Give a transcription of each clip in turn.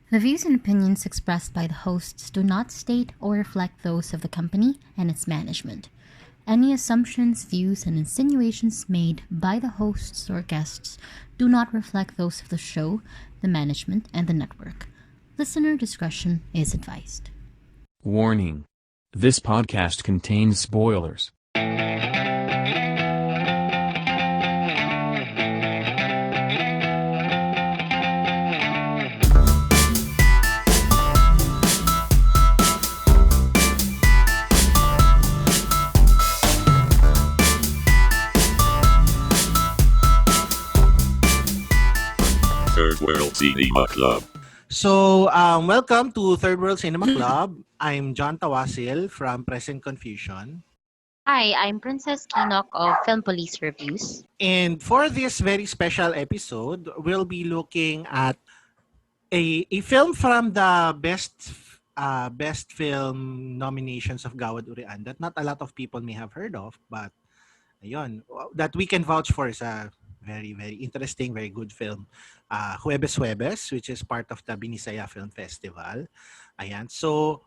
The views and opinions expressed by the hosts do not state or reflect those of the company and its management. Any assumptions, views, and insinuations made by the hosts or guests do not reflect those of the show, the management, and the network. Listener discretion is advised. Warning. This podcast contains spoilers. Third World Cinema Club. So, welcome to Third World Cinema Club. I'm John Tawasil from Present Confusion. Hi, I'm Princess Kinok of Film Police Reviews. And for this very special episode, we'll be looking at a film from the best film nominations of Gawad Urian that not a lot of people may have heard of, but ayun, that we can vouch for is a very, very interesting, very good film. Huwebes Huwebes, which is part of the Binisaya Film Festival. Ayan. So,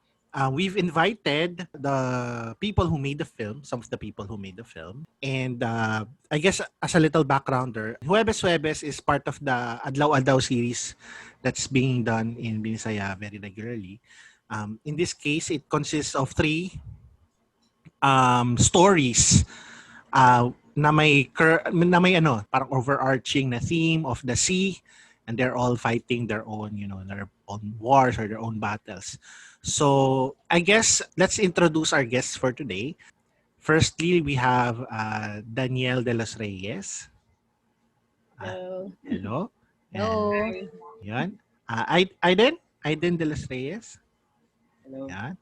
we've invited the people who made the film, some of the people who made the film. And I guess as a little backgrounder, Huwebes Huwebes is part of the Adlaw Adlaw series that's being done in Binisaya very regularly. In this case, it consists of three stories na may parang overarching na theme of the sea, and they're all fighting their own wars or their own battles. So I guess let's introduce our guests for today. Firstly, we have Danielle de los Reyes. Hello. Hello. Hello. Yan. Aiden de los Reyes. Hello. Yan.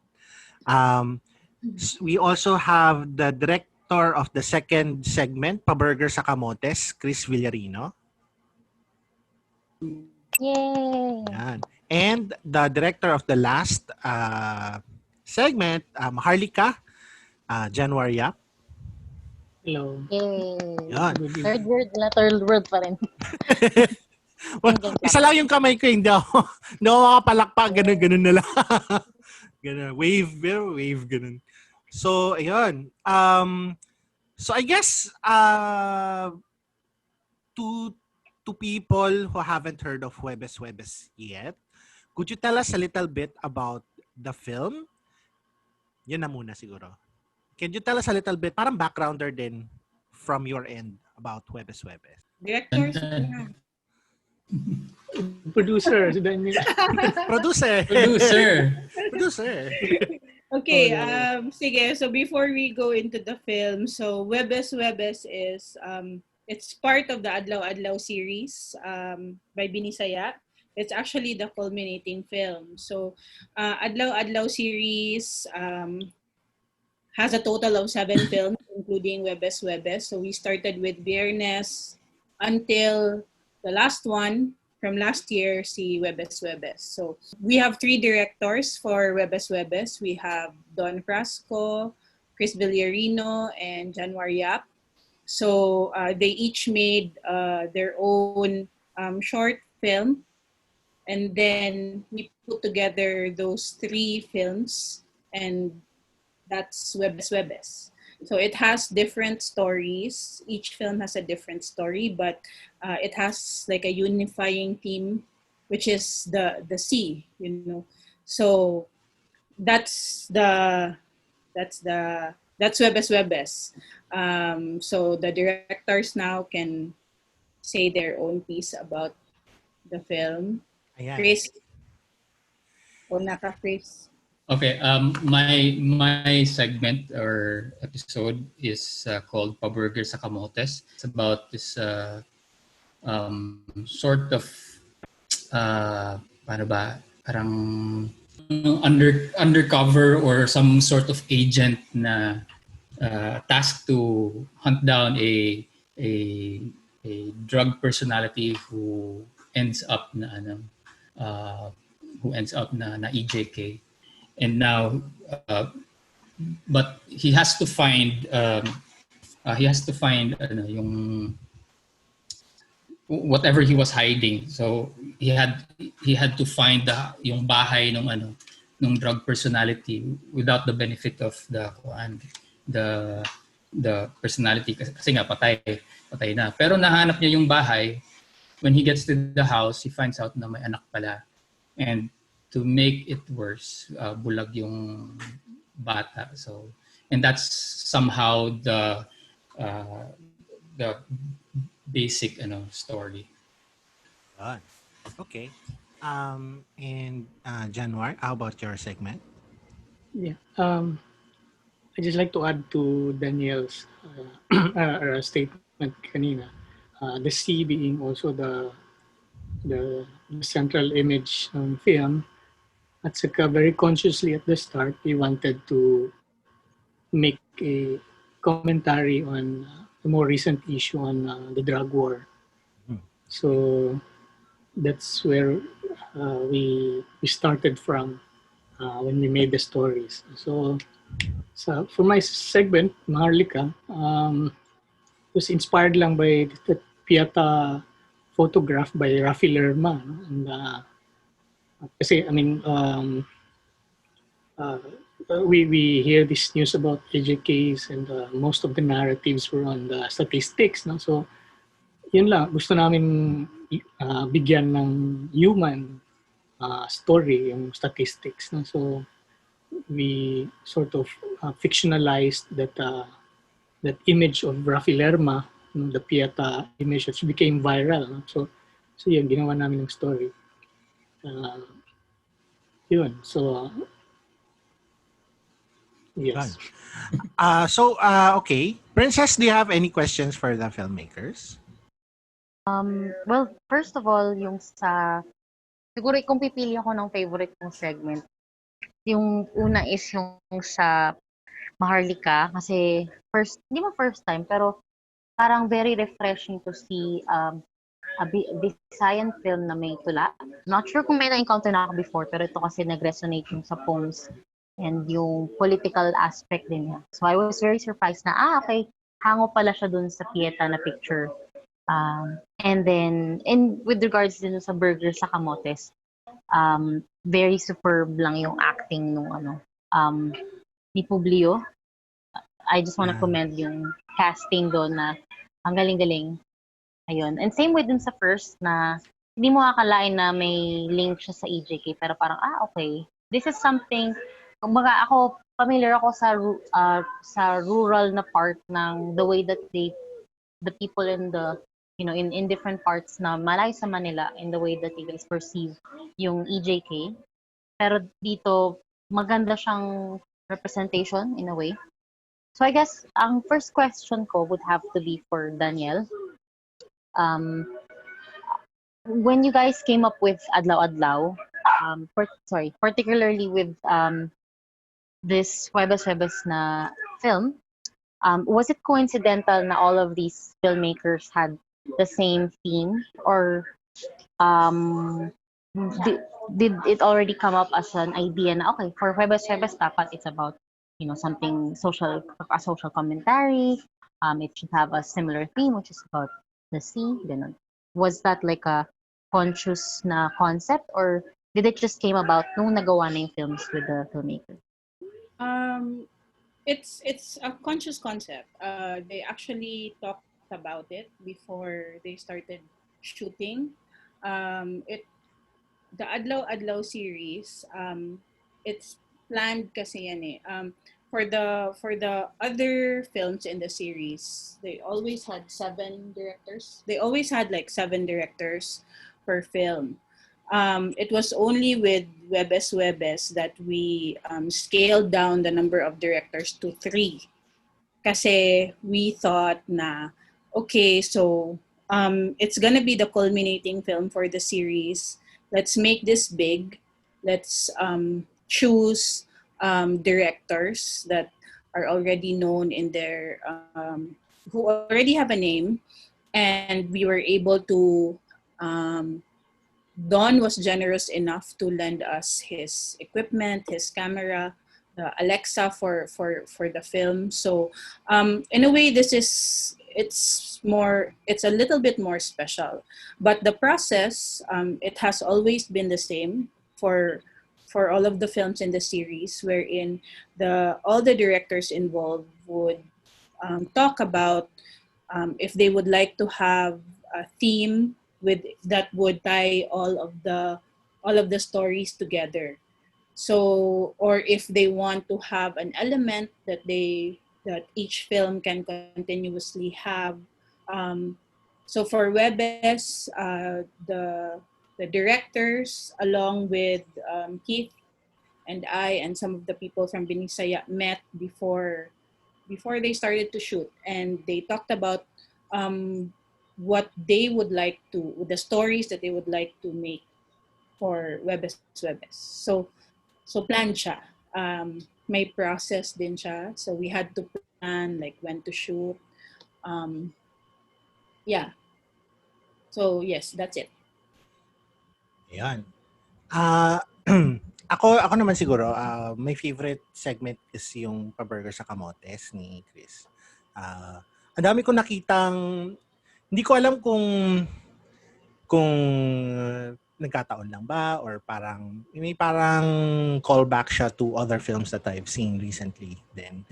We also have the director of the second segment, Paburger sa Camotes, Chris Villarino. Yay! Yan. And the director of the last segment, Harlika, January Yap. Hello. Yay! Yan. Third word pa rin. Well, isa lang yung kamay ko, hindi ako makapalakpak, ganun na lang. Ganun, wave, ganun. So, ayun. So I guess to people who haven't heard of Huwebes Huwebes yet, could you tell us a little bit about the film? Yun na muna siguro. Can you tell us a little bit, parang backgrounder din from your end about Huwebes Huwebes? Director, Producer, si Daniel. Producer. Okay, sige. So before we go into the film, so Huwebes Huwebes is it's part of the Adlaw Adlaw series by Binisaya. It's actually the culminating film. So Adlaw Adlaw series has a total of 7 films, including Huwebes Huwebes. So we started with Biyernes until the last one from last year, si Huwebes Huwebes. So we have 3 directors for Huwebes Huwebes. We have Don Frasco, Chris Villarino, and January Yap. So they each made their own short film, and then we put together those 3 films, and that's Huwebes Huwebes. So it has different stories. Each film has a different story, but it has like a unifying theme, which is the sea, So that's Huwebes Huwebes. So the directors now can say their own piece about the film. Ayan. Chris, Chris. Okay, my segment or episode is called Paburger sa Camotes. It's about this sort of parang undercover or some sort of agent na tasked to hunt down a drug personality who ends up na EJK. And now, but he has to find yung whatever he was hiding. So he had to find yung bahay nung drug personality without the benefit of the personality kasi nga patay na. Pero nahanap niya yung bahay. When he gets to the house, he finds out na may anak pala. And to make it worse, bulag yung bata. So, and that's somehow the basic story. Okay. And Januar, how about your segment? Yeah. I just like to add to Daniel's statement kanina. The sea being also the central image ng film. At saka very consciously at the start, we wanted to make a commentary on the more recent issue on the drug war. So that's where we started from when we made the stories. So for my segment, Maharlika, was inspired lang by the Pieta photograph by Rafi Lerma. And kasi, I mean, we hear this news about AJKs and most of the narratives were on the statistics. No? So, yun lang. Gusto namin bigyan ng human story yung statistics. No? So, we sort of fictionalized that image of Rafi Lerma, the Pieta image, which became viral. No? So yun, ginawa namin ng story. Yun. So, yes. Okay. Princess, do you have any questions for the filmmakers? Well, first of all, siguro kung pipili ako ng favorite kong segment, yung una is yung sa Maharlika kasi hindi mo first time, pero parang very refreshing to see a Visayan film na may tula. Not sure kung may na-encounter na ako before, pero ito kasi nag-resonate yung sa poems and yung political aspect din niya. So I was very surprised na, okay, hango pala siya dun sa Pieta na picture. And then, with regards din sa Burger sa Camotes, very superb lang yung acting nung ni Publio. I just want to commend yung casting doon na ang galing-galing. Ayun. And same with dun sa first na hindi mo akalain na may link siya sa EJK pero parang, okay. This is something, kumbaga ako, familiar ako sa rural na part ng the way that the people in the, in different parts na malay sa Manila, in the way that they guys perceive yung EJK. Pero dito, maganda siyang representation in a way. So I guess ang first question ko would have to be for Daniel. When you guys came up with Adlaw Adlaw, particularly with this Huebas na film, was it coincidental na all of these filmmakers had the same theme, or did it already come up as an idea na okay, for Huebas dapat it's about something social, a social commentary. It should have a similar theme, which is about the sea. Ganun. Was that like a conscious na concept, or did it just came about nung nagawa na yung films with the filmmaker? It's a conscious concept. They actually talked about it before they started shooting. The Adlaw Adlaw series, it's planned kasi yan eh. For the other films in the series, they always had 7 directors. They always had like 7 directors per film. It was only with Huebas that we scaled down the number of directors to 3. Kasi we thought na, okay, so it's gonna be the culminating film for the series. Let's make this big. Let's choose directors that are already known in their, who already have a name. And we were able to, Don was generous enough to lend us his equipment, his camera, the Alexa for the film. So in a way, this is it's a little bit more special. But the process, it has always been the same for all of the films in the series, wherein all the directors involved would talk about if they would like to have a theme with that would tie all of the stories together. So, or if they want to have an element that each film can continuously have. So for Webes, the directors, along with Keith and I and some of the people from Binisaya, met before they started to shoot, and they talked about what they would like to, the stories that they would like to make for Webes. So plan siya. May process din siya. So we had to plan like when to shoot. Yeah. So yes, that's it. Ayan. Ako naman siguro, my favorite segment is yung pa-burger sa kamotes ni Chris. Ang dami ko nakitang, hindi ko alam kung nagkataon lang ba or may parang callback siya to other films that I've seen recently then.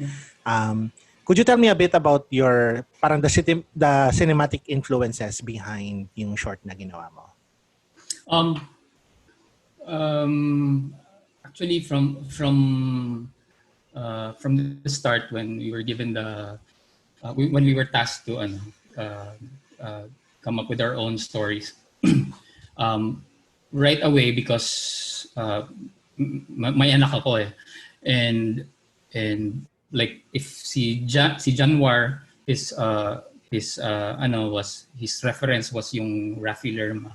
Could you tell me a bit about your parang the cinematic influences behind yung short na ginawa mo? Actually, from the start, when we were given when we were tasked to come up with our own stories, right away, because may anak ako and like if si Januar, his reference was yung Rafi Lerma.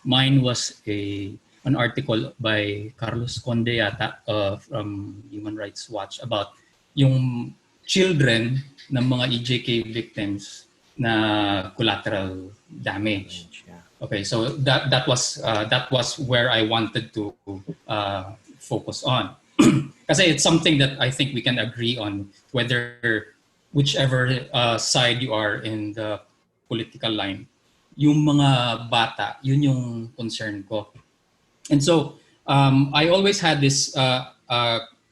Mine was an article by Carlos Conde yata from Human Rights Watch about yung children ng mga EJK victims na collateral damage. Okay, so that was where I wanted to focus on. Kasi it's something that I think we can agree on, whether whichever side you are in the political line. Yung mga bata, yun yung concern ko. And so I always had this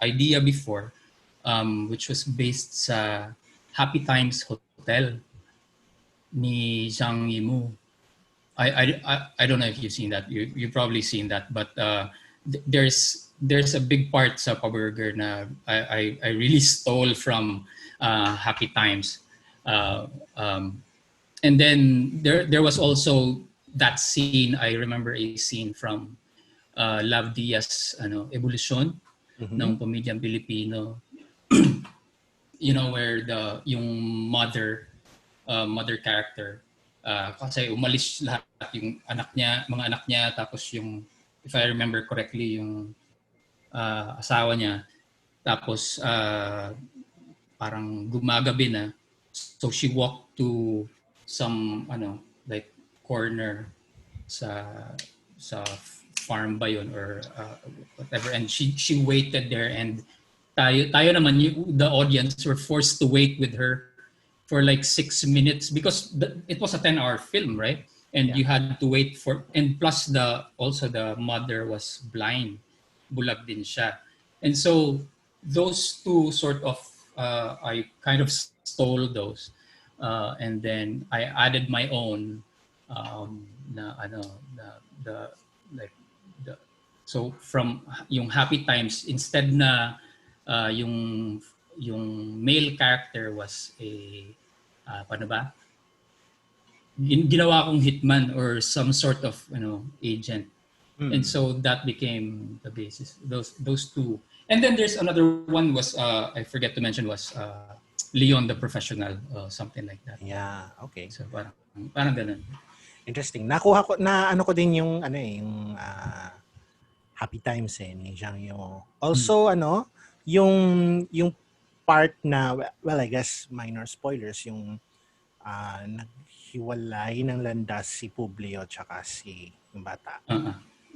idea before, which was based sa Happy Times Hotel ni Zhang Yimou. I don't know if you've seen that. You've probably seen that, but there's a big part sa Pa-Burger na I really stole from Happy Times, and then there was also that scene. I remember a scene from Love Diaz Evolution ng Pamilyang Pilipino. You know, where yung mother character, kasi umalis lahat yung mga anak niya, tapos yung, if I remember correctly, yung asawa niya, tapos parang gumagabi na, so she walked to some like corner sa farm ba yun or whatever, and she waited there, and tayo naman, the audience were forced to wait with her for like 6 minutes because it was a 10-hour film, right? And you had to wait for, and plus also the mother was blind, bulag din siya. And so those two sort of, I kind of stole those, and then I added my own, so from yung Happy Times, instead na yung male character was paano ba? Ginawa kong hitman or some sort of agent. And so that became the basis. Those two. And then there's another one was I forget to mention was Leon the Professional, something like that. Yeah, okay. So parang ganun. Interesting. Nakuha ko na ko din yung yung Happy Times ni Zhang Yimou. Also yung part na, well, I guess minor spoilers, yung naghiwalay ng landas si Publio tsaka si yung bata.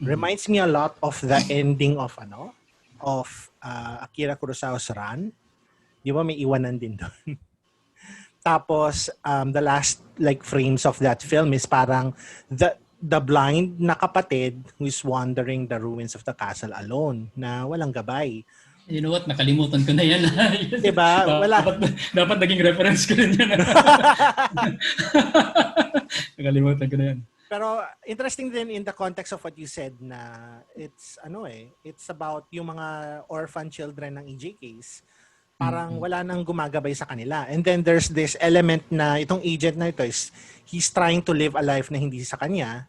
Reminds me a lot of the ending of Akira Kurosawa's Ran. Di ba may iwanan din doon? Tapos the last like frames of that film is parang the blind na kapatid who is wandering the ruins of the castle alone na walang gabay. You know what? Nakalimutan ko na yan. Diba? Wala. Dapat naging reference ko rin yan. Nakalimutan ko na yan. Pero interesting din in the context of what you said na it's it's about yung mga orphan children ng EJKs. Parang wala nang gumagabay sa kanila. And then there's this element na itong agent na ito is he's trying to live a life na hindi sa kanya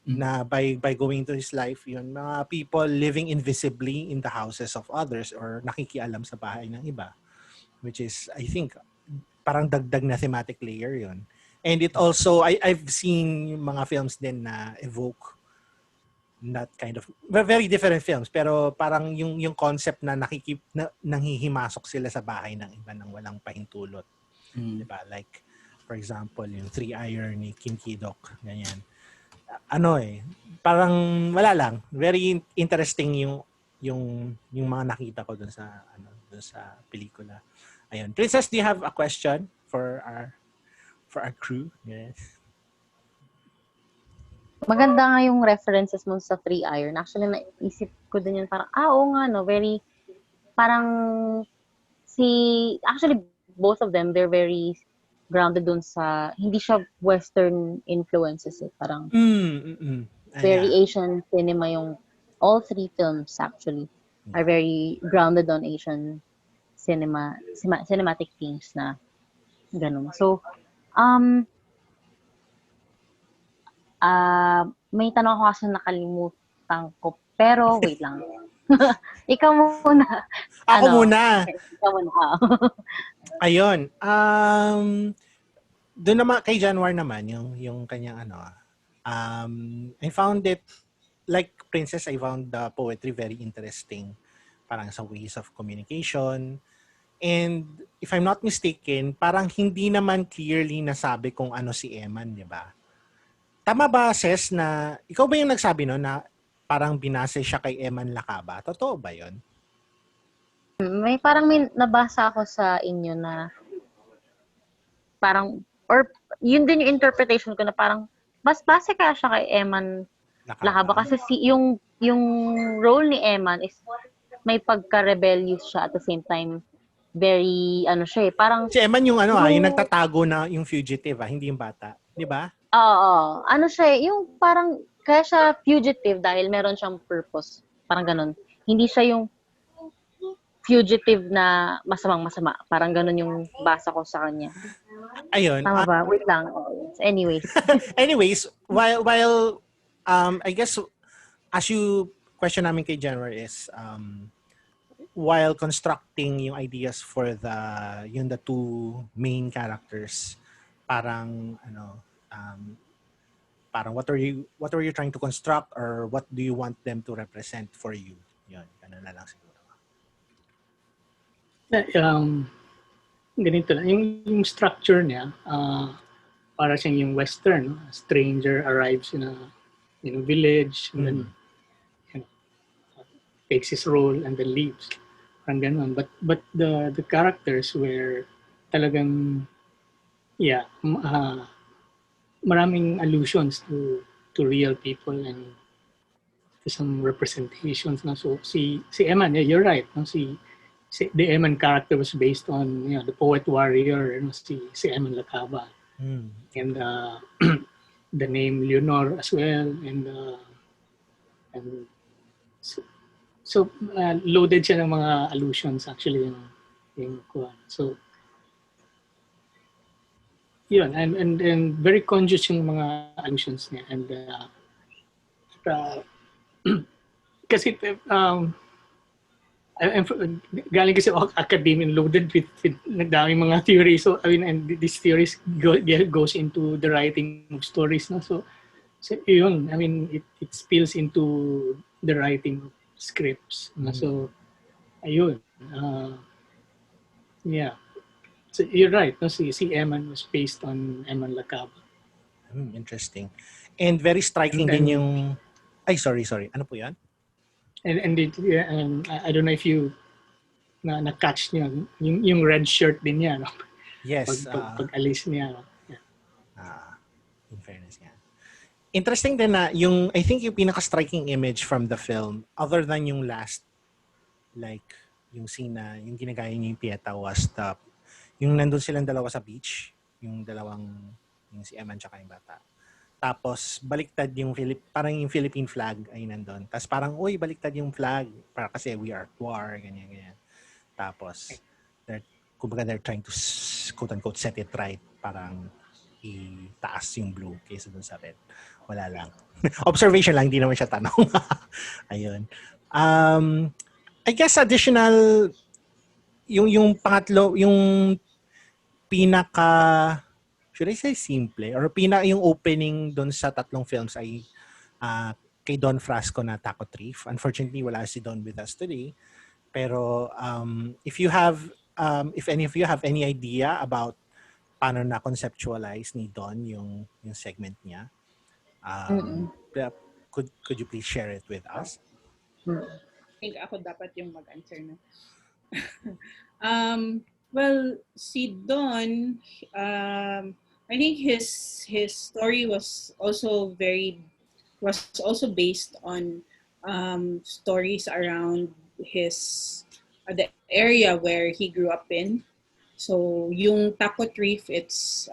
na by going to his life yun, mga people living invisibly in the houses of others or nakikialam sa bahay ng iba, which is I think parang dagdag na thematic layer yun. And it also I've seen mga films din na evoke that kind of very different films pero parang yung concept na nanghihimasok sila sa bahay ng iba nang walang pahintulot. Diba? Like for example, yung Three Iron ni Kim Ki-duk, ganyan. Parang wala lang. Very interesting yung mga nakita ko dun sa pelikula. Ayun. Princess, do you have a question for our crew? Yes. Maganda nga yung references mo sa Three Iron. Actually, naisip ko din yun parang, oo nga, no, very, parang, actually, both of them, they're very grounded dun sa, hindi siya Western influences eh. Parang, very Asian cinema yung, all three films actually, are very grounded on Asian cinematic themes na, ganun. So, may tanong ako kasi nakalimutan ko. Pero, wait lang. Ikaw muna. Ako muna. Ikaw muna. Ayun. Doon naman, kay Januar naman, yung kanyang I found it, like Princess, I found the poetry very interesting. Parang sa ways of communication. And if I'm not mistaken, parang hindi naman clearly nasabi kung ano si Eman, di ba? Tama ba, Ses, na ikaw ba yung nagsabi no na parang binase siya kay Eman Lakaba? Totoo ba yun? May nabasa ako sa inyo na parang, or yun din yung interpretation ko na parang mas base kaya siya kay Eman Lakaba kasi yung role ni Eman is may pagka-rebellious siya at the same time very siya eh, parang si Eman yung yung nagtatago na yung fugitive hindi yung bata, di ba? Oo. Siya yung parang, kaya siya fugitive dahil meron siyang purpose. Parang ganun. Hindi siya yung fugitive na masamang-masama. Parang ganun yung basa ko sa kanya. Ayun. Tama ba? Wait lang. Anyways. Anyways, while I guess, as you question namin kay January is, while constructing yung ideas for the two main characters, parang parang what are you trying to construct or what do you want them to represent for you? Yun, ganun na lang siguro. Ganito lang. Yung structure niya, para siyang yung Western, a stranger arrives in a village and then takes his role and then leaves. Parang ganun. But the characters were talagang maraming allusions to real people and to some representations na. So si Eman, you're right, no? The Eman character was based on the poet warrior, si Eman Lakaba, and the name Leonor as well, and so loaded siya ng mga allusions actually yung so yun, and very conscious yung mga allusions niya, and kasi galing kasi ako academic, loaded with nagdaming mga theories, so I mean, and these theories goes into the writing of stories, no? So yun, I mean, it spills into the writing of scripts, so ayun, yeah. So you're right, no? Si Eman was based on Eman Lakaba. Interesting. And very striking din yung... Ay, sorry. Ano po yan? And I don't know if you na-catch niyo yung red shirt din niya, no? Yes. Pag alis niya. Yeah. In fairness nga. Interesting din na I think yung pinaka-striking image from the film, other than yung last, like, yung scene na, yung ginagaya niya yung Pieta was yung nandun silang dalawa sa beach, yung si Eman tsaka yung bata. Tapos, baliktad parang yung Philippine flag ay nandun. Tapos parang, uy, baliktad yung flag. Para kasi we are at war, ganyan. Tapos, they're trying to, quote-unquote, set it right. Parang, itaas yung blue kaysa dun sa red. Wala lang. Observation lang, hindi naman siya tanong. Ayun. I guess additional, yung pangatlo, yung should I say simple, or yung opening doon sa tatlong films ay kay Don Frasco na Taco Thief. Unfortunately, wala si Don with us today. Pero if any of you have any idea about paano na conceptualize ni Don yung segment niya, could you please share it with us? I think ako dapat yung mag-answer na. Well, si Don, I think his story was also based on stories around the area where he grew up in. So yung Taco Thief, it's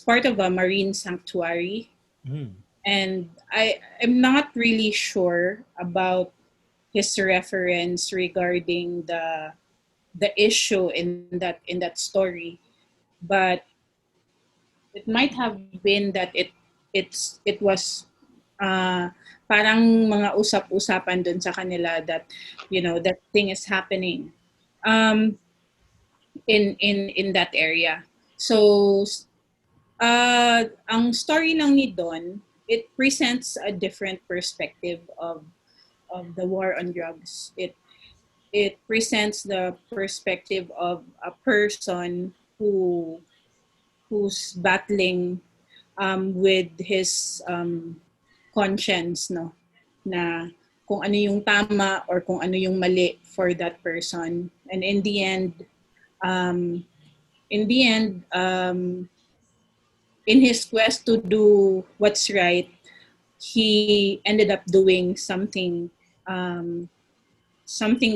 part of a marine sanctuary. And I'm not really sure about his reference regarding the issue in that story, but it might have been that it was parang mga usap-usapan dun sa kanila that that thing is happening in that area. So ang story lang ni Don, it presents a different perspective of the war on drugs. It presents the perspective of a person who's battling with his conscience, no, na kung ano yung tama or kung ano yung mali for that person. And in the end, in his quest to do what's right, he ended up doing something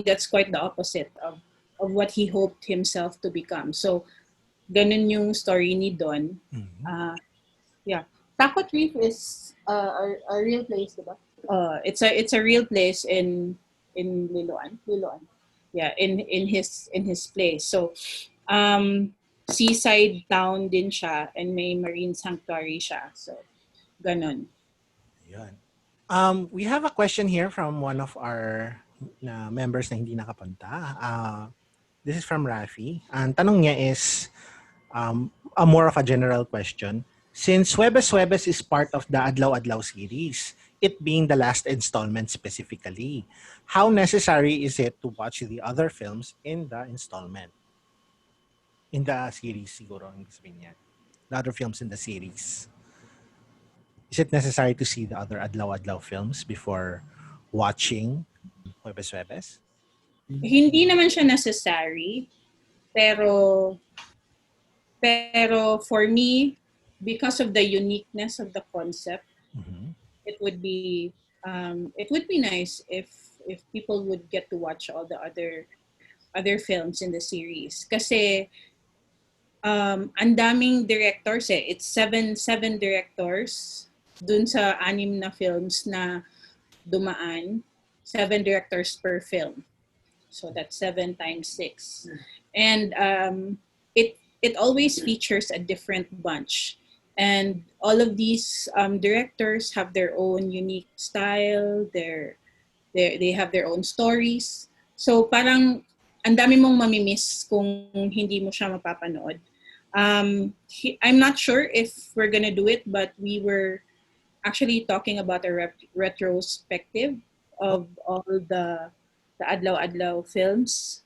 that's quite the opposite of what he hoped himself to become. So, ganun yung story ni Don. Yeah. Taco Thief is a real place, diba? It's a real place in Liloan. Yeah, in his place. So, seaside town din siya and may marine sanctuary siya. So, ganun. We have a question here from one of our members na hindi nakapunta. This is from Rafi. Ang tanong niya is a more of a general question. Since Huwebes Huwebes is part of the Adlaw Adlaw series, it being the last installment specifically, how necessary is it to watch the other films in the installment? In the series, siguro, ang sabihin niya. The other films in the series. Is it necessary to see the other Adlaw Adlaw films before watching Huwebes Huwebes? Hindi naman siya necessary, pero for me, because of the uniqueness of the concept, it would be nice if people would get to watch all the other films in the series. Kasi ang daming directors eh. It's seven directors dun sa 6 na films na dumaan. 7 directors per film. So that's 7 times 6. And it always features a different bunch. And all of these directors have their own unique style. They have their own stories. So parang ang dami mong mamimiss kung hindi mo siya mapapanood. I'm not sure if we're gonna do it, but we were actually talking about a retrospective of all the Adlaw Adlaw films.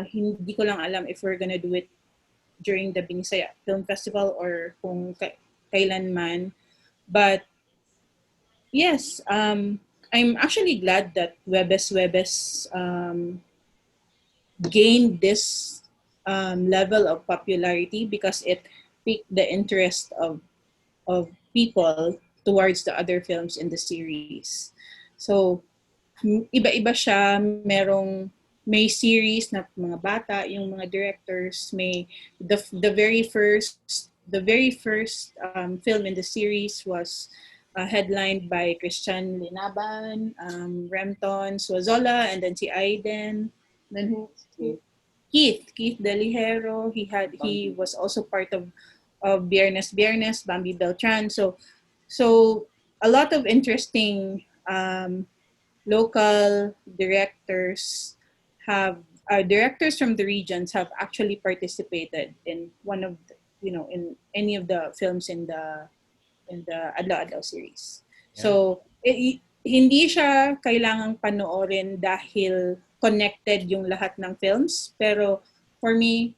Hindi ko lang alam if we're gonna do it during the Binisaya Film Festival or kung kailan man. But yes, I'm actually glad that Huwebes Huwebes gained this level of popularity because it piqued the interest of people towards the other films in the series. So, iba-iba siya. May series na mga bata, yung mga directors, may the very first film in the series was headlined by Christian Linaban, Remton Suazola, and then si Aiden, then who? Keith Delihero. He was also part of Biernes, Bambi Beltran. So a lot of interesting local directors directors from the regions have actually participated in one of the, in any of the films in the Adlaw Adlaw series. Yeah. So hindi siya kailangang panoorin dahil connected yung lahat ng films, pero for me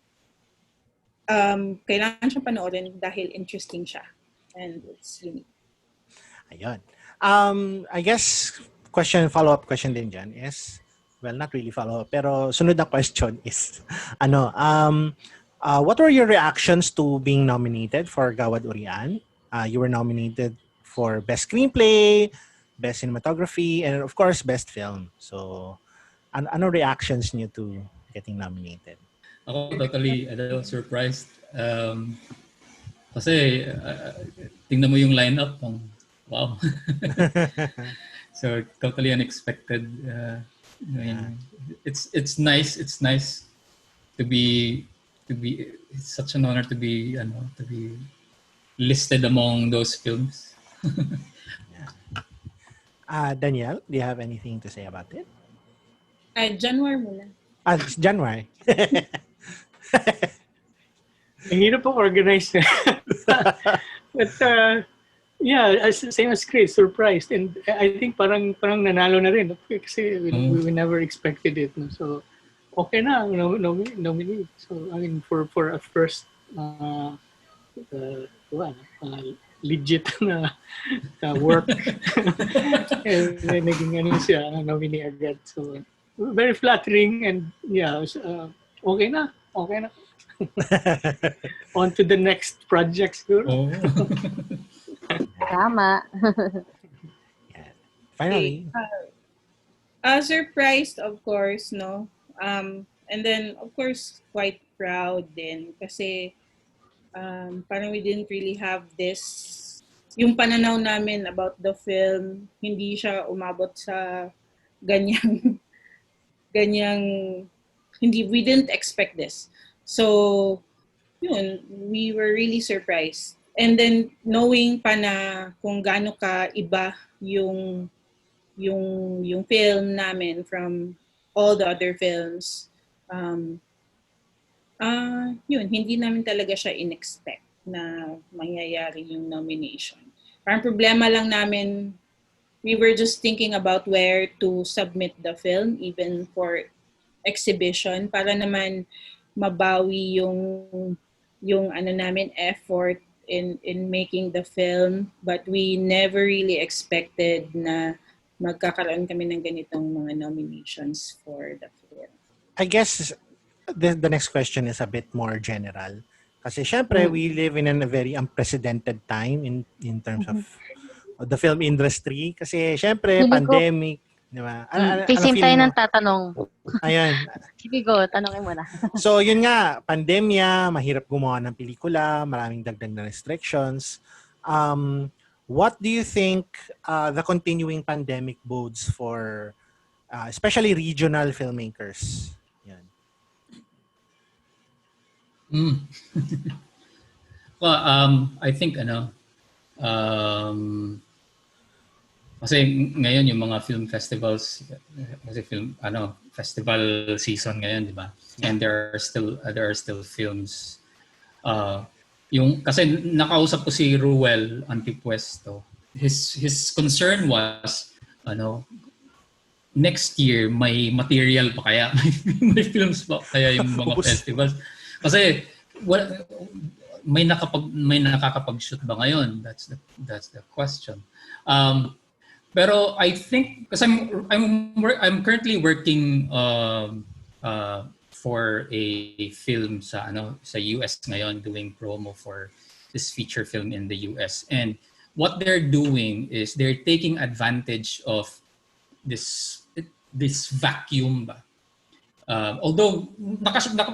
kailangan siya panoorin dahil interesting siya and it's unique. Ayun. I guess follow-up question din dyan is, well, not really follow-up, pero sunod na question is, what were your reactions to being nominated for Gawad Urian? You were nominated for Best Screenplay, Best Cinematography, and of course, Best Film. So, ano reactions niyo to getting nominated? Ako totally surprised. Kasi tingnan mo yung lineup, wow. So totally unexpected. It's nice. It's nice to be. It's such an honor to be listed among those films. Danielle, do you have anything to say about it? January muna. January. Ang hirap po organize. But yeah, same as Chris, surprised. And I think parang nanalo na rin. Kasi we never expected it. So, okay na, nominee. So, I mean, for a first legit na work. And naging siya, nominee agad. So, very flattering and yeah, okay na. On to the next project, siguro. Tama. Yeah. Finally. Surprised, of course, no? And then, of course, quite proud din. Kasi, parang we didn't really have this. Yung pananaw namin about the film, hindi siya umabot sa ganyang, we didn't expect this. So, yun, we were really surprised. And then knowing pa na kung gaano ka iba yung film namin from all the other films, yun, hindi namin talaga siya in-expect na mangyayari yung nomination. Parang problema lang namin, we were just thinking about where to submit the film, even for exhibition, para naman mabawi yung namin effort in making the film, but we never really expected na magkakaroon kami ng ganitong mga nominations for the film. I guess the next question is a bit more general. Kasi syempre, we live in a very unprecedented time in terms of the film industry. Kasi syempre, pandemic, di ba? Same tayo ng tatanong. Ayun. Sige, go. Tanongin mo na. So, yun nga, pandemya, mahirap gumawa ng pelikula, maraming dagdag na restrictions. What do you think the continuing pandemic bodes for especially regional filmmakers? Yan. Well, I think kasi ngayon yung mga film festivals, kasi festival season ngayon, di ba? And there are still films. Kasi nakausap ko si Ruel Antipuesto. His concern was next year may material pa kaya, may films pa kaya yung mga festivals. Kasi may nakakapag-shoot ba ngayon? That's the question. Pero I think, kasi I'm currently working for a film sa US ngayon, doing promo for this feature film in the US. And what they're doing is they're taking advantage of this vacuum ba. Although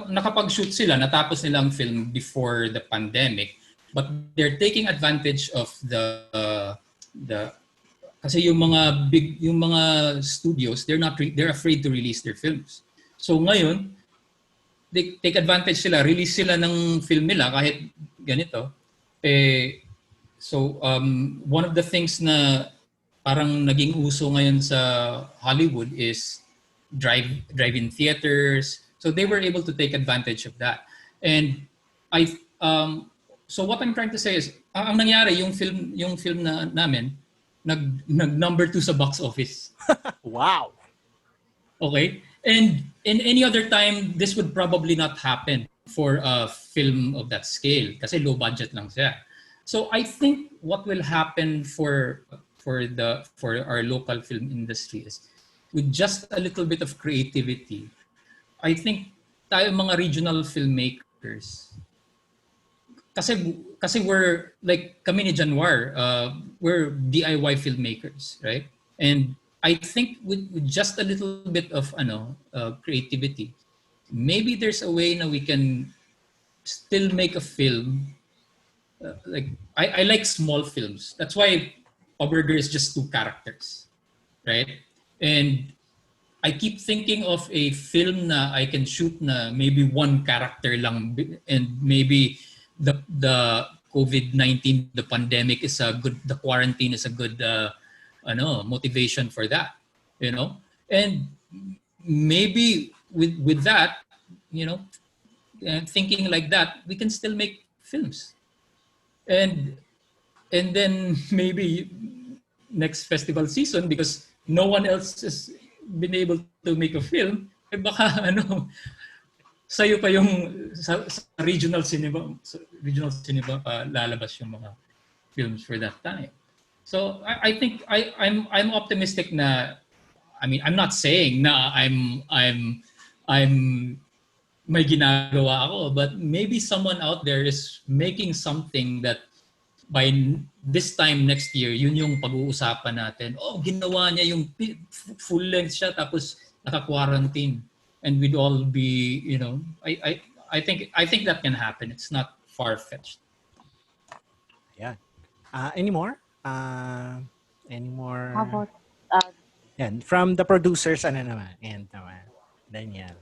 nakapag-shoot sila, natapos nilang film before the pandemic, but they're taking advantage of the kasi yung mga studios, they're afraid to release their films. So ngayon, they take advantage sila, release sila ng film nila kahit ganito. So one of the things na parang naging uso ngayon sa Hollywood is drive-in theaters. So they were able to take advantage of that. And so what I'm trying to say is, ang nangyari, yung film na namin, nag number 2 sa box office. Wow. Okay? And in any other time, this would probably not happen for a film of that scale kasi low budget lang siya. So I think what will happen for our local film industry is, with just a little bit of creativity, I think tayo mga regional filmmakers, kasi we're like kami ni Januar, we're DIY filmmakers, right? And I think with just a little bit of creativity, maybe there's a way na we can still make a film. Like I like small films. That's why Paburger is just 2 characters, right? And I keep thinking of a film na I can shoot na maybe 1 character lang, and maybe the COVID-19, the pandemic is the quarantine is a good motivation for that, and maybe with that, thinking like that, we can still make films, and then maybe next festival season, because no one else has been able to make a film, baka sa'yo pa yung sa regional cinema lalabas yung mga films for that time. So I think I'm optimistic na, I mean, I'm not saying na I'm may ginagawa ako, but maybe someone out there is making something that by this time next year, yun yung pag-uusapan natin. Oh, ginawa niya yung full length siya tapos naka-quarantine, and we'd all be, I think that can happen. It's not far-fetched. Yeah. Any more? Any more? How about Yan, from the producers, ano naman? And naman, Daniel.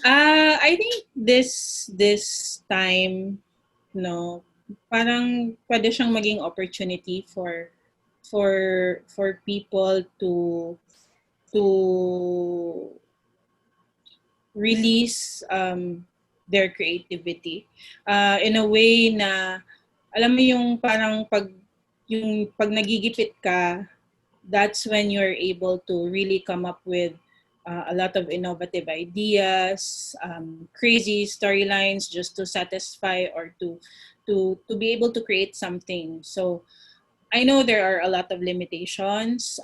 I think this time, parang pwede siyang maging opportunity for people to release their creativity in a way na, alam mo yung parang pag nagigipit ka, that's when you're able to really come up with a lot of innovative ideas, crazy storylines just to satisfy or to be able to create something. So I know there are a lot of limitations,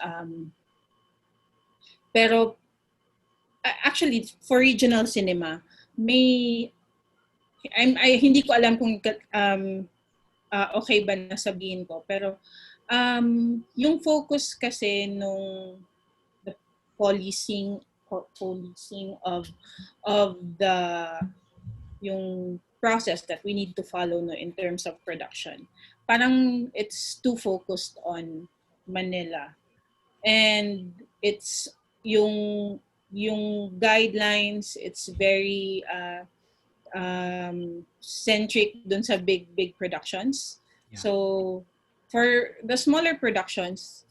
pero actually for regional cinema, hindi ko alam kung okay ba na sabihin ko, pero yung focus kasi nung the policing of the yung process that we need to follow in terms of production, parang it's too focused on Manila, and it's yung guidelines, it's very centric dun sa big productions. Yeah. So for the smaller productions,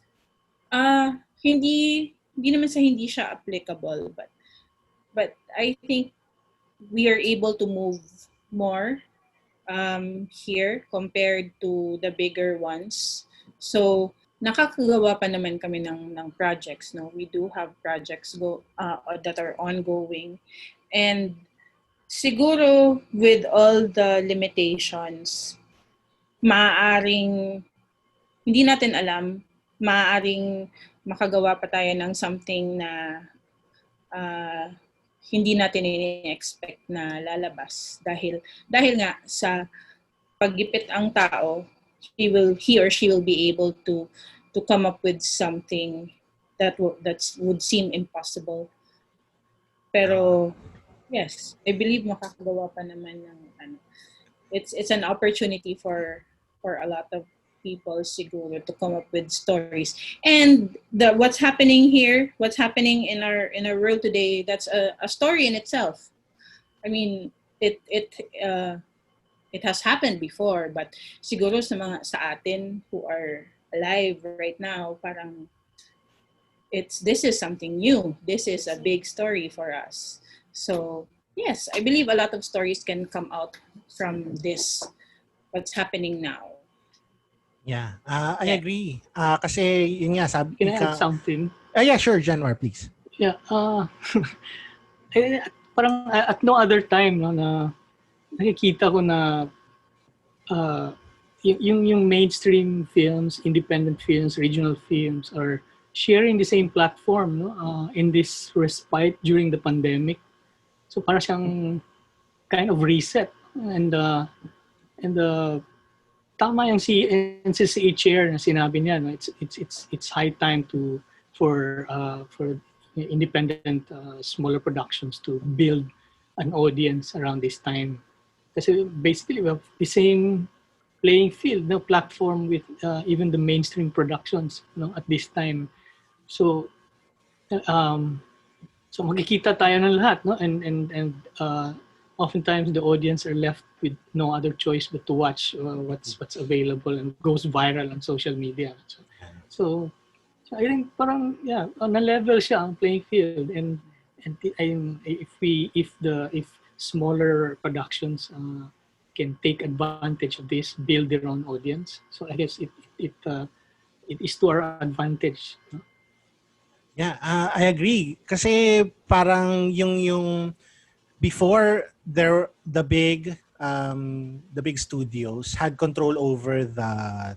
hindi naman sa hindi siya applicable, but I think we are able to move more here compared to the bigger ones. So nakakagawa pa naman kami ng projects, no? We do have projects that are ongoing, and siguro with all the limitations, maaaring hindi natin alam, maaaring makagawa pa tayo ng something na hindi natin ini-expect na lalabas dahil nga sa paggipit ang tao, he or she will be able to come up with something that would seem impossible. Pero yes, I believe makakagawa pa naman ng it's an opportunity for a lot of people siguro to come up with stories. And what's happening in our world today, that's a story in itself. I mean, it has happened before, but siguro sa atin who are alive right now, parang this is something new. This is a big story for us. So yes, I believe a lot of stories can come out from this, what's happening now. Yeah, I agree. Kasi yun nga, sabi Can I add something? Yeah, sure, Januar, please. Yeah, parang at no other time no, na nakikita ko na yung mainstream films, independent films, regional films are sharing the same platform no, in this respite during the pandemic. So para siyang kind of reset and tama yung NCCA chair na sinabi niya no, it's high time for independent smaller productions to build an audience around this time. Kasi basically we have the same playing field, no platform with even the mainstream productions no at this time. So so makikita tayo ng lahat no and oftentimes the audience are left with no other choice but to watch what's available and goes viral on social media. So I think parang on a level siya ang playing field and if smaller productions can take advantage of this, build their own audience. So I guess it is to our advantage. No? Yeah, I agree. Kasi parang yung before the big studios had control over the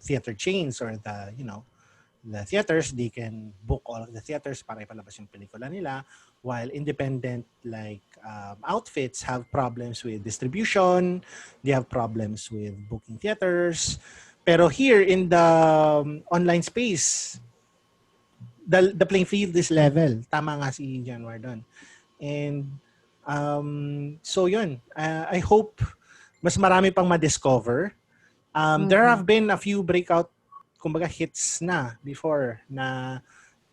theater chains or the theaters. They can book all of the theaters para ipalabas yung pelikula nila, while independent outfits have problems with distribution. They have problems with booking theaters. Pero here in the online space, the playing field is level. Tama nga si Januar doon. And so yun, I hope mas marami pang ma-discover. There have been a few breakout kumbaga hits na before na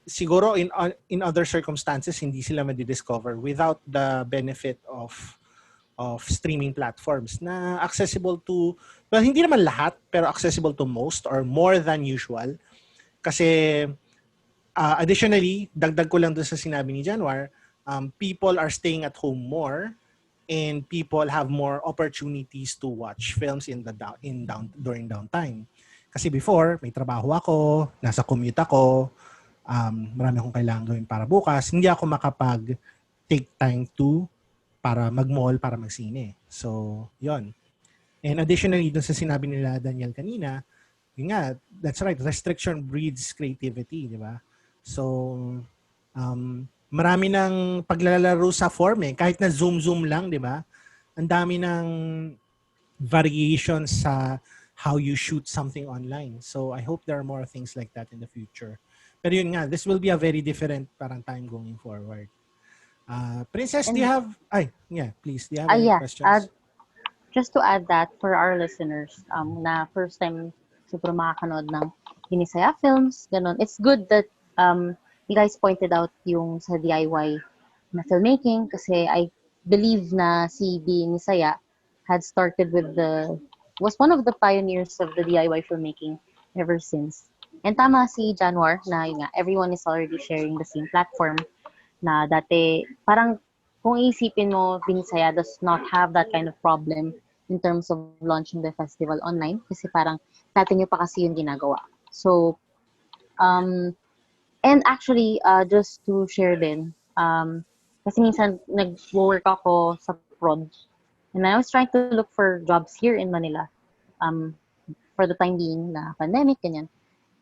siguro in other circumstances hindi sila ma-discover without the benefit of streaming platforms na accessible to, well, hindi naman lahat pero accessible to most or more than usual. Kasi additionally, dagdag ko lang doon sa sinabi ni Januar, people are staying at home more and people have more opportunities to watch films during downtime. Kasi before, may trabaho ako, nasa commute ako, marami akong kailangan gawin para bukas, hindi ako makapag-take time para mag-mall, para magsine. So, yon. And additionally, dun sa sinabi nila Daniel kanina, yun nga, that's right, restriction breeds creativity, di ba? So, marami ng paglalaro sa form kahit na zoom lang, di ba? Ang dami ng variations sa how you shoot something online. So I hope there are more things like that in the future. Pero yun nga, this will be a very different parang time going forward. Princess, do you have please, do you have any questions? Just to add that for our listeners na first time siguro makakanood ng Binisaya films, ganun. It's good that you guys pointed out yung sa DIY na filmmaking kasi I believe na si Binisaya had started was one of the pioneers of the DIY filmmaking ever since. And tama si Januar na yun nga, everyone is already sharing the same platform na dati, parang kung isipin mo, Binisaya does not have that kind of problem in terms of launching the festival online kasi parang dati nyo pa kasi yung ginagawa. So, and actually, just to share din, kasi minsan nag-work ako sa prod and I was trying to look for jobs here in Manila for the time being na pandemic, ganyan.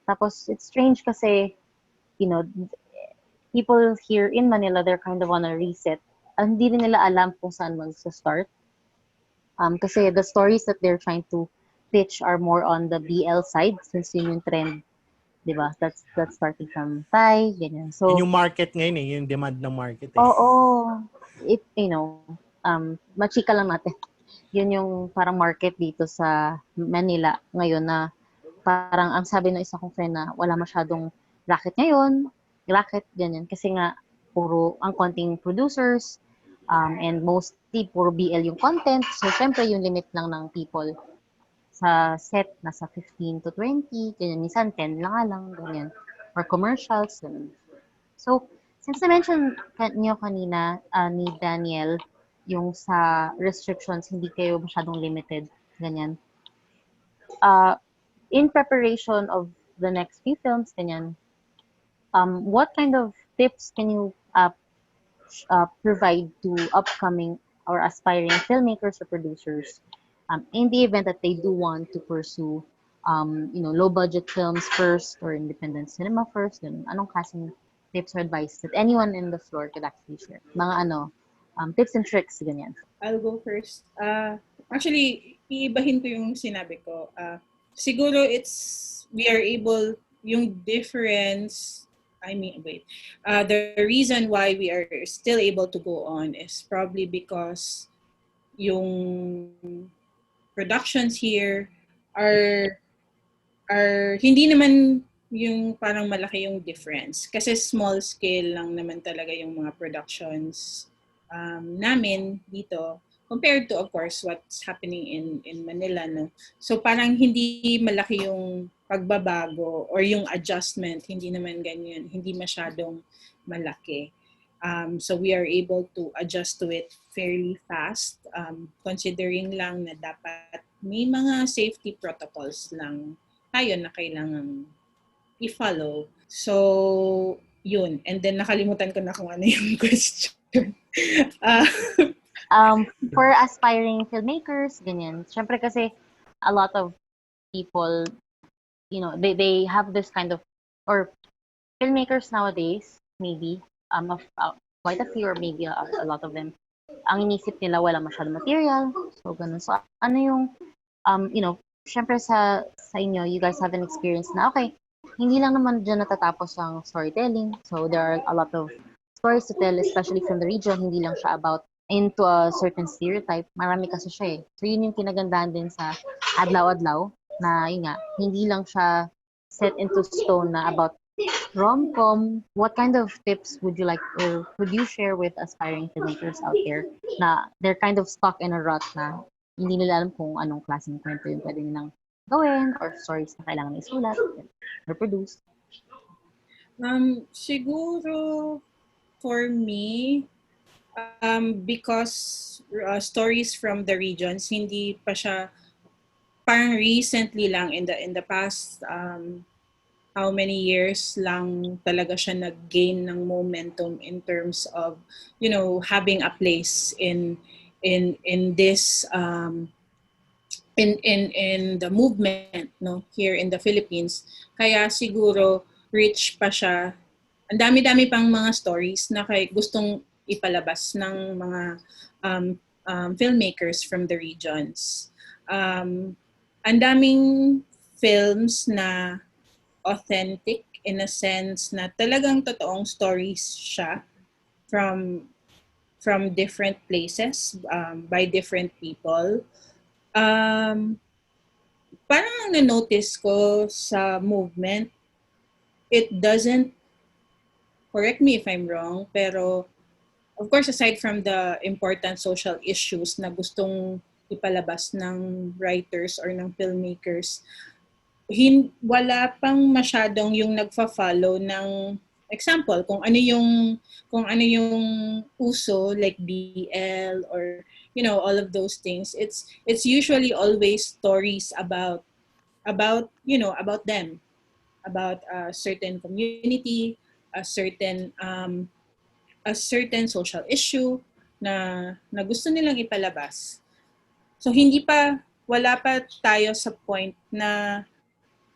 Tapos, it's strange kasi, people here in Manila, they're kind of on a reset hindi rin nila alam kung saan mag-start. Kasi the stories that they're trying to pitch are more on the BL side since yun yung trend, di ba? That's starting from Thai, ganyan. So, Yun yung market ngayon eh, yung demand ng market eh. oo, machika lang natin. Yun yung parang market dito sa Manila ngayon na parang ang sabi ng isa kong friend na wala masyadong racket ngayon, ganyan. Kasi nga, puro ang konting producers, and mostly puro BL yung content. So, syempre, yung limit lang ng people sa set, nasa 15 to 20, ganyan. Minsan, 10 lang, ganyan. Or commercials, ganyan. So, since na-mention niyo kanina ni Daniel, yung sa restrictions, hindi kayo masyadong limited, ganyan. In preparation of the next few films, ganyan, what kind of tips can you provide to upcoming or aspiring filmmakers or producers in the event that they do want to pursue low budget films first or independent cinema first? Anong klaseng tips or advice that anyone in the floor could actually share? Mga tips and tricks, ganyan. I'll go first. Actually, iibahin ko yung sinabi ko. Siguro we are able, yung difference, the reason why we are still able to go on is probably because yung productions here are hindi naman yung parang malaki yung difference. Kasi small scale lang naman talaga yung mga productions namin dito compared to, of course, what's happening in Manila, no? So parang hindi malaki yung pagbabago or yung adjustment, hindi naman ganyan, hindi masyadong malaki. So we are able to adjust to it fairly fast, considering lang na dapat may mga safety protocols lang tayo na kailangang i-follow. So, yun. And then nakalimutan ko na kung ano yung question. For aspiring filmmakers, ganyan. Syempre kasi a lot of people, they have this kind of, or filmmakers nowadays, maybe, quite a few or maybe a lot of them, ang inisip nila wala masyadong material. So, ganun. So, ano yung, syempre sa inyo, you guys have an experience na, okay, hindi lang naman dyan natatapos ang storytelling. So, there are a lot of stories to tell, especially from the region. Hindi lang siya about into a certain stereotype. Marami kasi siya eh. So, yun yung kinagandahan din sa Adlaw-Adlaw na, yun nga, hindi lang siya set into stone na about rom-com. What kind of tips would you like or would you share with aspiring filmmakers out there na they're kind of stuck in a rut na hindi nila alam kung anong klaseng kwento yung pwede nilang gawin or stories na kailangan isulat or produce? Siguro for me, because stories from the regions, hindi pa siya, parang recently lang in the past how many years lang talaga siya nag-gain ng momentum in terms of having a place in this in the movement, no, here in the Philippines. Kaya siguro rich pa siya. Ang dami-dami pang mga stories na gustong ipalabas ng mga filmmakers from the regions. Ang daming films na authentic in a sense na talagang totoong stories siya from different places, by different people. Parang na-notice ko sa movement, it doesn't, correct me if I'm wrong, pero of course, aside from the important social issues na gustong ipalabas ng writers or ng filmmakers, wala pang masyadong yung nagfa-follow ng example kung ano yung uso, like BL or all of those things. It's usually always stories about them, about a certain community, a certain social issue na gusto nilang ipalabas. So wala pa tayo sa point na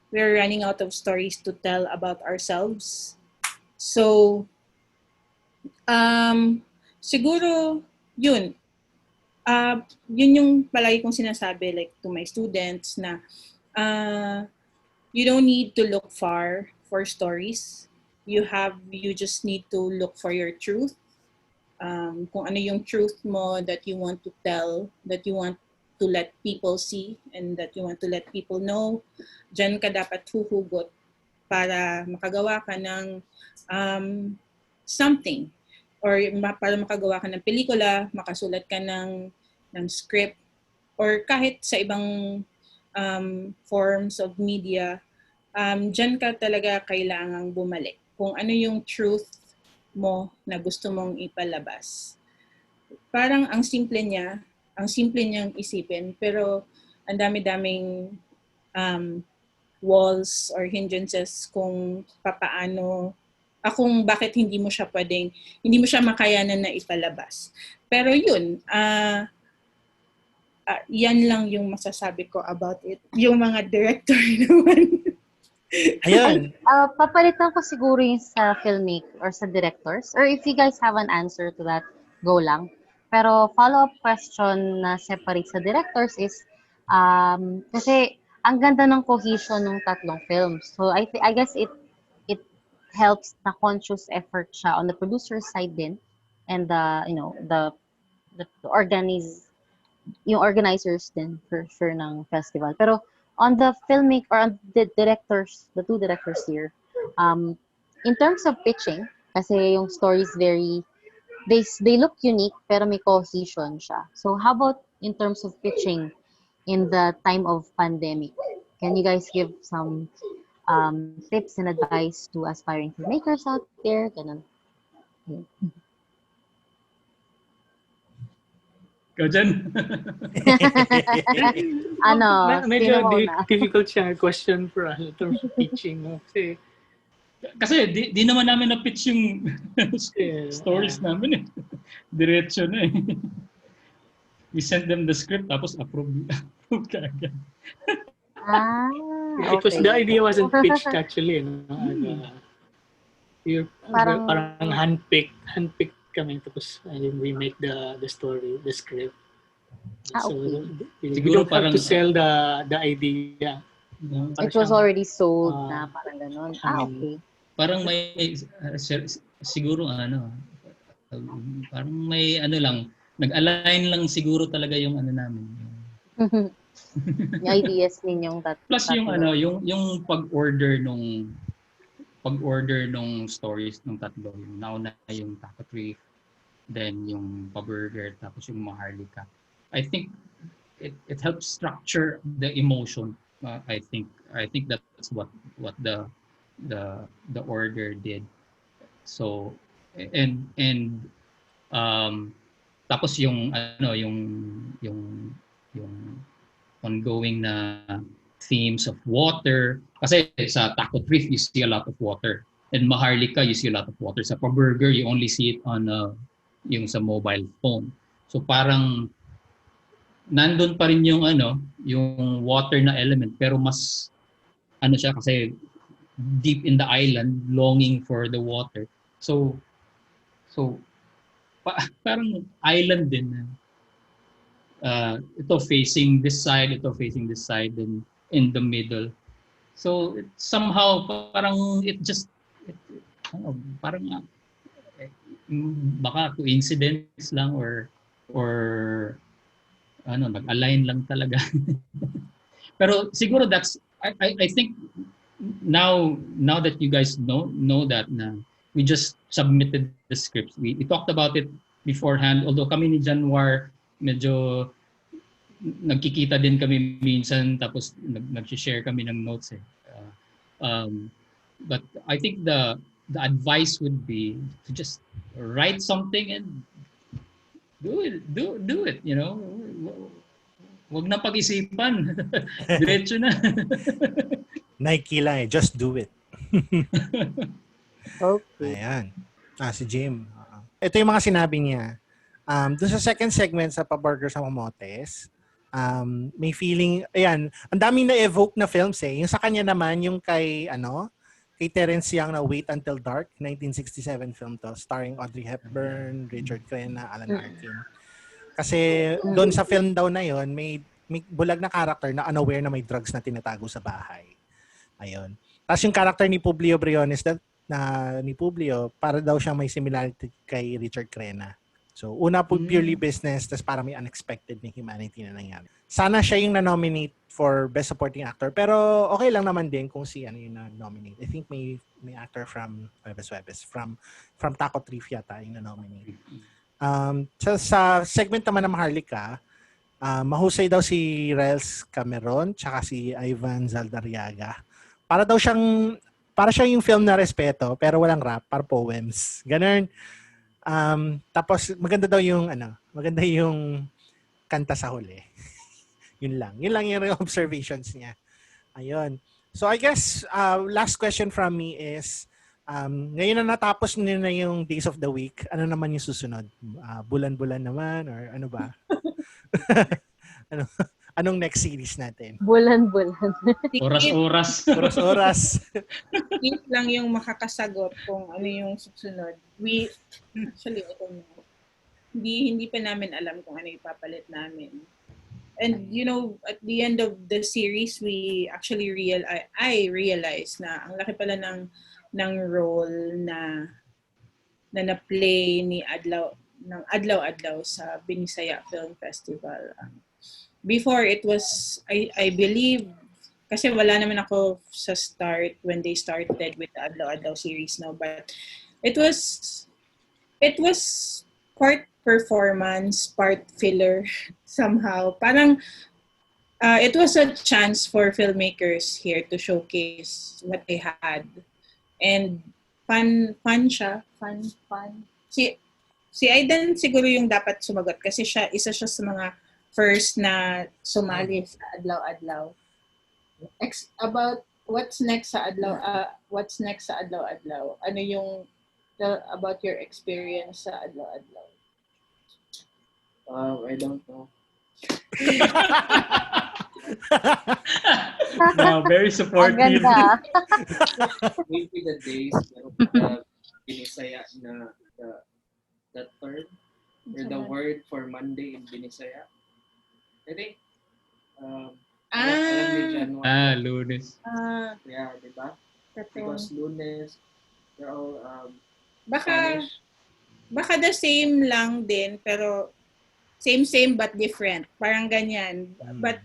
we're running out of stories to tell about ourselves. So siguro, yun. Yun yung palagi kong sinasabi like to my students na you don't need to look far for stories. You just need to look for your truth. Kung ano yung truth mo that you want to tell, that you want to let people see, and that you want to let people know, dyan ka dapat huhugot para makagawa ka ng something. Or para makagawa ka ng pelikula, makasulat ka ng script, or kahit sa ibang forms of media, dyan ka talaga kailangang bumalik. Kung ano yung truth mo na gusto mong ipalabas. Parang ang simple niyang isipin, pero ang dami-daming walls or hindrances kung papaano, kung bakit hindi mo siya makayanan na ipalabas. Pero yun, yan lang yung masasabi ko about it. Yung mga director naman. Ayun. Papalitan ko siguro yung sa filmmaker or sa directors. Or if you guys have an answer to that, go lang. Pero follow-up question na separate sa directors is, kasi ang ganda ng cohesion ng tatlong films. So I guess it helps na conscious effort siya on the producer side din, and the organizers din for sure ng festival. Pero on the filmmaker or on the directors, the two directors here, in terms of pitching, kasi yung stories they look unique pero may cohesion siya. So how about in terms of pitching in the time of pandemic? Can you guys give some tips and advice to aspiring filmmakers out there? Ganun. Ikaw dyan. Medyo difficult siya question for us in terms of pitching. No? Kasi di naman namin na-pitch yung stories namin eh. Diretso na eh. We sent them the script tapos approve ka agad. Because the idea wasn't pitched actually. No? Parang handpick kami tapos we make the story, the script. So we don't have to sell the idea. It was already sold na parang gano'n. Okay. Parang may siguro parang may lang, nag-align lang siguro talaga yung namin. Yung ideas ninyong Plus yung yung pag-order nung stories ng tatlo, yung nauna yung Taco Tree, then yung Pa-Burger, tapos yung Maharlika. I think it helps structure the emotion. I think that's what the order did. So and tapos yung ongoing na themes of water, kasi sa Taco Thrift you see a lot of water, and Maharlika you see a lot of water. Sa Pa-Burger you only see it on yung sa mobile phone. So parang nandun pa rin yung yung water na element, pero mas siya kasi deep in the island, longing for the water. So parang island din. Ito facing this side, then in the middle. So somehow parang parang baka coincidence lang or nag-align lang talaga. Pero siguro that's I think now that you guys know that na we just submitted the scripts. We talked about it beforehand, although kami ni Januar medyo nagkikita din kami minsan, tapos nag-share kami ng notes eh. But I think the advice would be to just write something and do it, you know. Wag na pag-isipan. Diretso na. Nike lang eh. Just do it. Okay. Ayan. Si Jim. Ito yung mga sinabi niya. Doon sa second segment sa Pa-Burger sa Mamotes, may feeling, ayan, ang daming na-evoke na films eh. Yung sa kanya naman, yung kay kay Terence Young na Wait Until Dark, 1967 film to, starring Audrey Hepburn, Richard Crenna, Alan Arkin. Kasi doon sa film daw na yon may bulag na character na unaware na may drugs na tinatago sa bahay. Ayun. Tapos yung character ni Publio Briones ni Publio, para daw siyang may similarity kay Richard Crenna. So, una po purely business, tapos para may unexpected na humanity na nangyari. Sana siya yung na-nominate for Best Supporting Actor, pero okay lang naman din kung si ano yung na-nominate. I think may actor from Webes, from Taco Thief yata yung na-nominate. Sa segment naman ng Maharlika, mahusay daw si Riles Cameron tsaka si Ivan Zaldariaga. Para siyang yung film na Respeto, pero walang rap, para poems. Ganun. Tapos maganda yung kanta sa huli. Yun lang yung observations niya. Ayun. So I guess last question from me is ngayon na natapos niyo na yung days of the week, ano naman yung susunod? Bulan-bulan naman or ano ba? Anong next series natin? Bulan-bulan. Oras-oras. Oras-oras. Yun lang yung makakasagot kung ano yung susunod. Actually, hindi pa namin alam kung ano ipapalit namin. And at the end of the series, we actually I realized na ang laki pala ng role na na-play ni Adlaw sa Binisaya Film Festival. Before it was, I believe, kasi wala naman ako sa start when they started with the Adlaw series now, but it was part performance, part filler somehow. Parang it was a chance for filmmakers here to showcase what they had. And fun siya. Fun. Si Aiden siguro yung dapat sumagot kasi isa siya sa mga first na sumali sa Adlaw. About what's next sa Adlaw? Ano yung about your experience sa Adlaw? I don't know. Very supportive. Maganda. Maybe the days Binisaya na the term or the word for Monday in Binisaya. I think alam ni January. Lunes. Yeah, di ba? Because Lunes, they're all Baka the same lang din pero same but different. Parang ganyan. But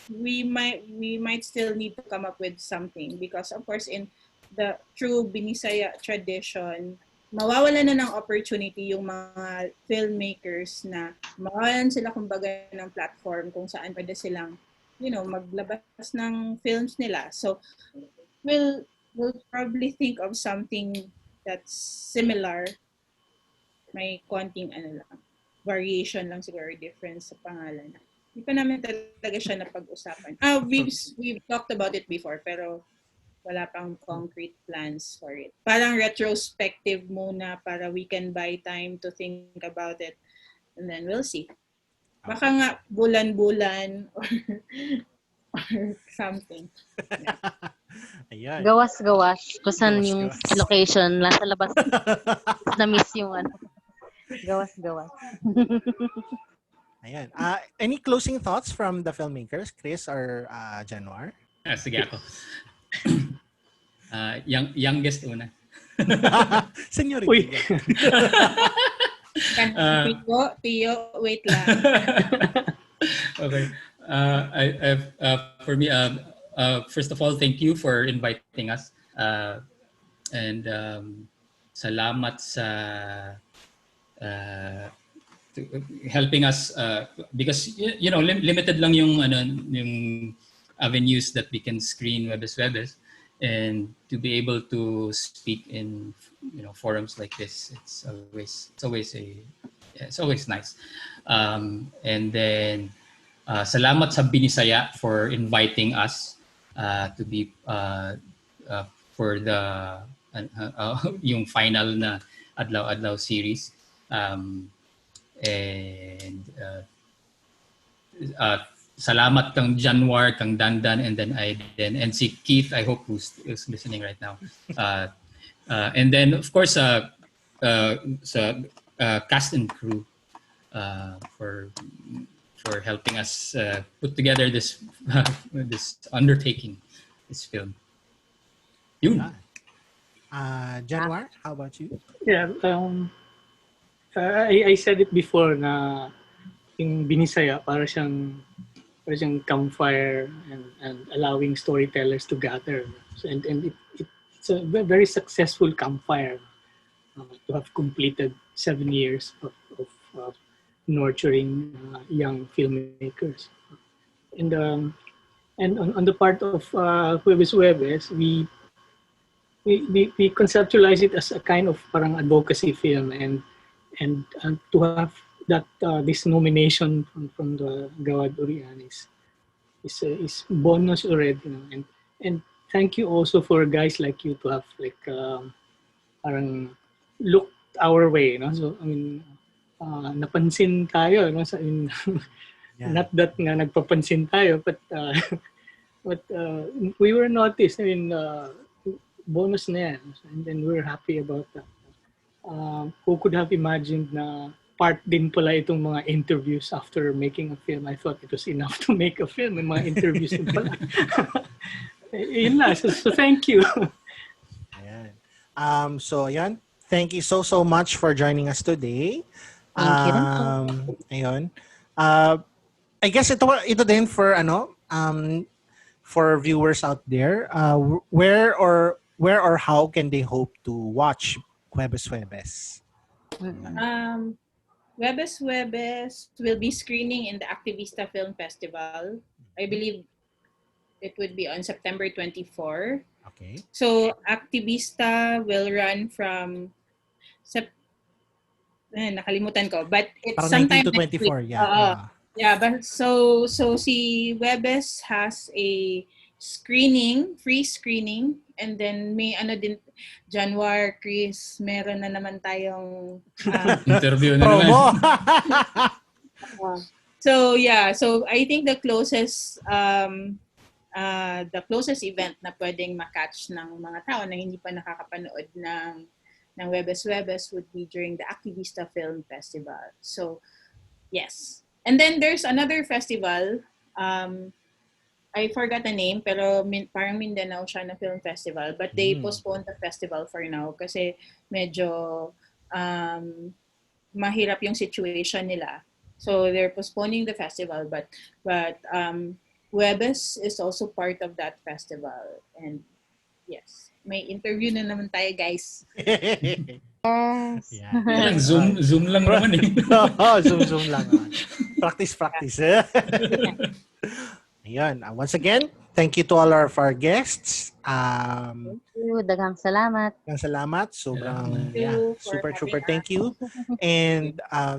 we might still need to come up with something because of course in the true Binisaya tradition, mawawalan na ng opportunity yung mga filmmakers na mawawalan sila kumbaga ng platform kung saan pwede silang maglabas ng films nila. So we'll probably think of something that's similar. May konting variation lang siguro, difference sa pangalan. Hindi pa namin talaga siya napag-usapan. We've talked about it before pero wala pang concrete plans for it. Parang retrospective muna para we can buy time to think about it. And then we'll see. Baka nga bulan-bulan or something. Ayan. Gawas-gawas. Kusan yung location. Nasa labas. Na-miss yung Gawas-gawas. Ayan. Any closing thoughts from the filmmakers, Chris or Januar? Sige ako. Youngest una. Seniority. Tio, wait lang. Okay. For me, first of all, thank you for inviting us. And salamat sa helping us because limited lang yung avenues that we can screen Webes, and to be able to speak in forums like this, it's always nice. And then salamat sa Binisaya for inviting us to be for the yung final na Adlaw series. And salamat kang Janwar, kang Dandan, and then Aiden, and si Keith, I hope who's listening right now. And then of course sa cast and crew for helping us put together this this undertaking, this film. Yun. Januar, how about you? Yeah, I said it before na yung Binisaya para siyang campfire and allowing storytellers to gather. And it's a very successful campfire to have completed 7 years of nurturing young filmmakers. And on the part of Huwebes Huwebes, we conceptualize it as a kind of parang advocacy film, and to have that this nomination from the Gawad Urian is bonus already, you know? And thank you also for guys like you to have like parang looked our way, you know? So I mean, napansin tayo, you know? So, not that nga nagpapansin tayo, but we were noticed. I mean, bonus na yan. And then we're happy about that. Who could have imagined na part din pala itong mga interviews after making a film? I thought it was enough to make a film. May mga interviews din pala. Yun lang. So thank you. Ayan. So ayan. Thank you so much for joining us today. Thank you. Ayun. I guess ito din for for viewers out there. Where or how can they hope to watch Huwebes Huwebes? Huwebes Huwebes will be screening in the Activista Film Festival. I believe it would be on September 24. Okay. So Activista will run from nakalimutan ko, but it's Parang sometime 19 to 24, yeah, but so si Huwebes has a free screening, and then may din, Januar, Chris, meron na naman tayong interview na naman. So I think the closest event na pwedeng makatch ng mga tao na hindi pa nakakapanood ng Huwebes Huwebes would be during the Activista Film Festival. So yes. And then there's another festival, I forgot the name, pero parang Mindanao siya na film festival, but they postponed the festival for now kasi medyo mahirap yung situation nila. So they're postponing the festival, but Huwebes is also part of that festival. And yes, may interview na naman tayo, guys. Yes. Yeah. Zoom lang naman eh. Zoom lang. Practice. Ayun. Once again, thank you to all of our guests. Thank you. Daghang salamat. Sobrang super having thank you. And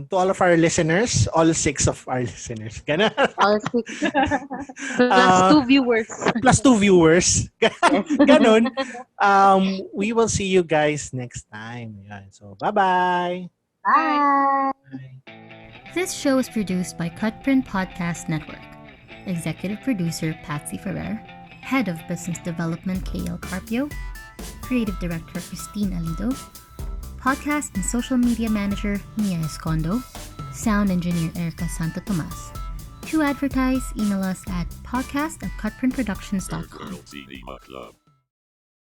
to all of our listeners, all 6 of our listeners. Ganun. All 6. Plus 2 viewers. Plus 2 viewers. Ganun. We will see you guys next time. Ayan. So, bye-bye. Bye. This show is produced by Cutprint Podcast Network. Executive Producer Patsy Ferrer. Head of Business Development KL Carpio. Creative Director Christine Alido. Podcast and Social Media Manager Mia Escondo. Sound Engineer Erica Santo Tomas. To advertise, email us at podcast@cutprintproductions.com. Third World Cinema Club.